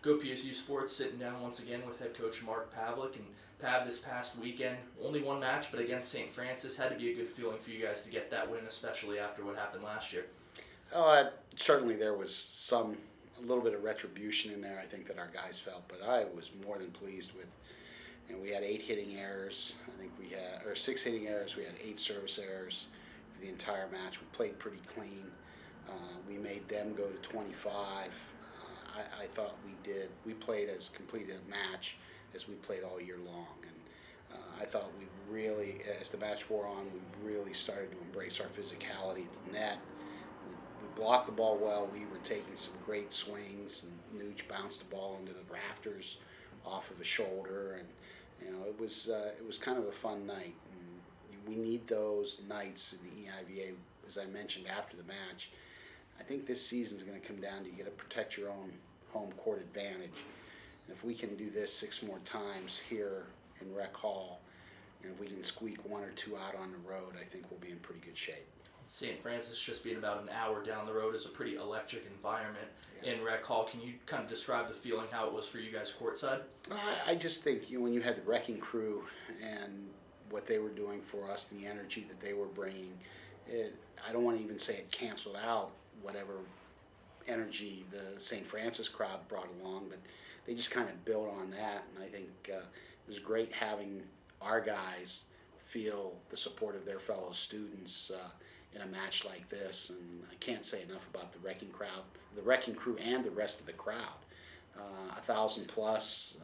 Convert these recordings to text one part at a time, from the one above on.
Go PSU Sports sitting down once again with head coach Mark Pavlik. And Pav, this past weekend, only one match, but against St. Francis, had to be a good feeling for you guys to get that win, especially after what happened last year. Certainly there was a little bit of retribution in there. I think that our guys felt, but I was more than pleased with. And we had 8 hitting errors. I think we had, or 6 hitting errors. We had 8 service errors for the entire match. We played pretty clean. We made them go to 25. I thought we did. We played as complete a match as we played all year long, and I thought we really, as the match wore on, we really started to embrace our physicality at the net. We blocked the ball well. We were taking some great swings, and Nuge bounced the ball into the rafters off of his shoulder, and it was kind of a fun night. And we need those nights in the EIVA, as I mentioned after the match. I think this season is going to come down to you got to protect your own home court advantage. And if we can do this 6 more times here in Rec Hall, and if we can squeak 1 or 2 out on the road, I think we'll be in pretty good shape. St. Francis just being about an hour down the road is a pretty electric environment Yeah. in Rec Hall. Can you kind of describe the feeling, how it was for you guys courtside? I just think when you had the wrecking crew and what they were doing for us, the energy that they were bringing, I don't want to even say it canceled out whatever energy the St. Francis crowd brought along, but they just kind of built on that, and I think it was great having our guys feel the support of their fellow students in a match like this. And I can't say enough about the wrecking crew, and the rest of the crowd. 1,000 plus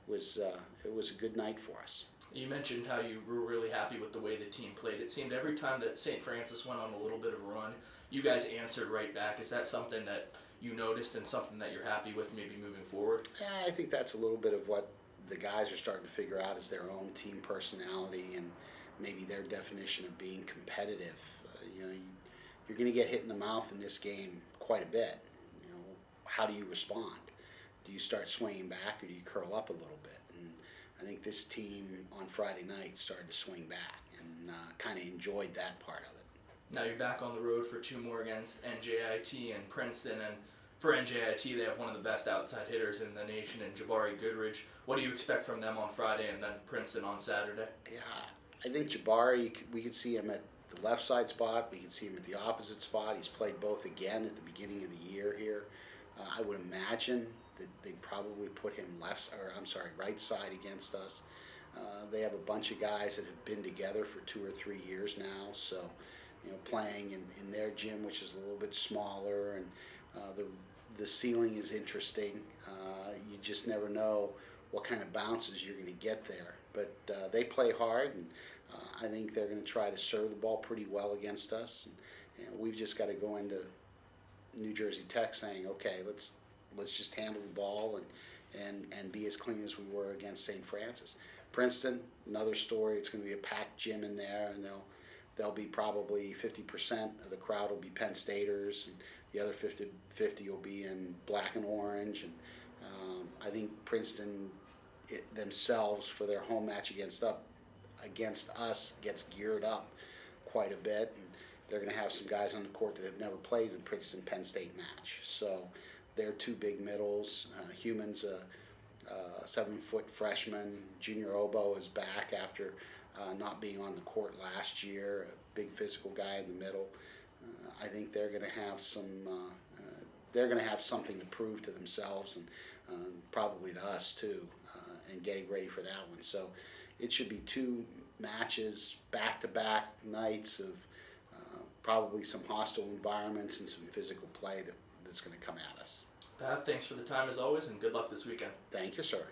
it was a good night for us. You mentioned how you were really happy with the way the team played. It seemed every time that St. Francis went on a little bit of a run, you guys answered right back. Is that something that you noticed and something that you're happy with maybe moving forward? Yeah, I think that's a little bit of what the guys are starting to figure out is their own team personality and maybe their definition of being competitive. You're going to get hit in the mouth in this game quite a bit. How do you respond? Do you start swinging back, or do you curl up a little bit? And I think this team on Friday night started to swing back and kind of enjoyed that part of it. Now you're back on the road for 2 more against NJIT and Princeton, and for NJIT they have one of the best outside hitters in the nation in Jabari Goodridge. What do you expect from them on Friday and then Princeton on Saturday? Yeah, I think Jabari, we could see him at the left side spot. We could see him at the opposite spot. He's played both again at the beginning of the year here. I would imagine that they'd probably put him right side against us. They have a bunch of guys that have been together for 2 or 3 years now, so playing in their gym, which is a little bit smaller, and the ceiling is interesting. You just never know what kind of bounces you're going to get there, but they play hard, and I think they're going to try to serve the ball pretty well against us. And we've just got to go into New Jersey Tech saying, okay, let's just handle the ball and be as clean as we were against St. Francis. Princeton, another story. It's going to be a packed gym in there, and they'll be probably 50% of the crowd will be Penn Staters, and the other 50 will be in black and orange. And I think Princeton themselves, for their home match against us, gets geared up quite a bit, and they're going to have some guys on the court that have never played in Princeton-Penn State match. So they're 2 big middles. Human's a 7-foot freshman. Junior Oboe is back after not being on the court last year. A big physical guy in the middle. I think they're going to have they're going to have something to prove to themselves, and probably to us too, and getting ready for that one. So it should be 2 matches, back-to-back nights of probably some hostile environments and some physical play that's going to come at us. Pav, thanks for the time as always, and good luck this weekend. Thank you, sir.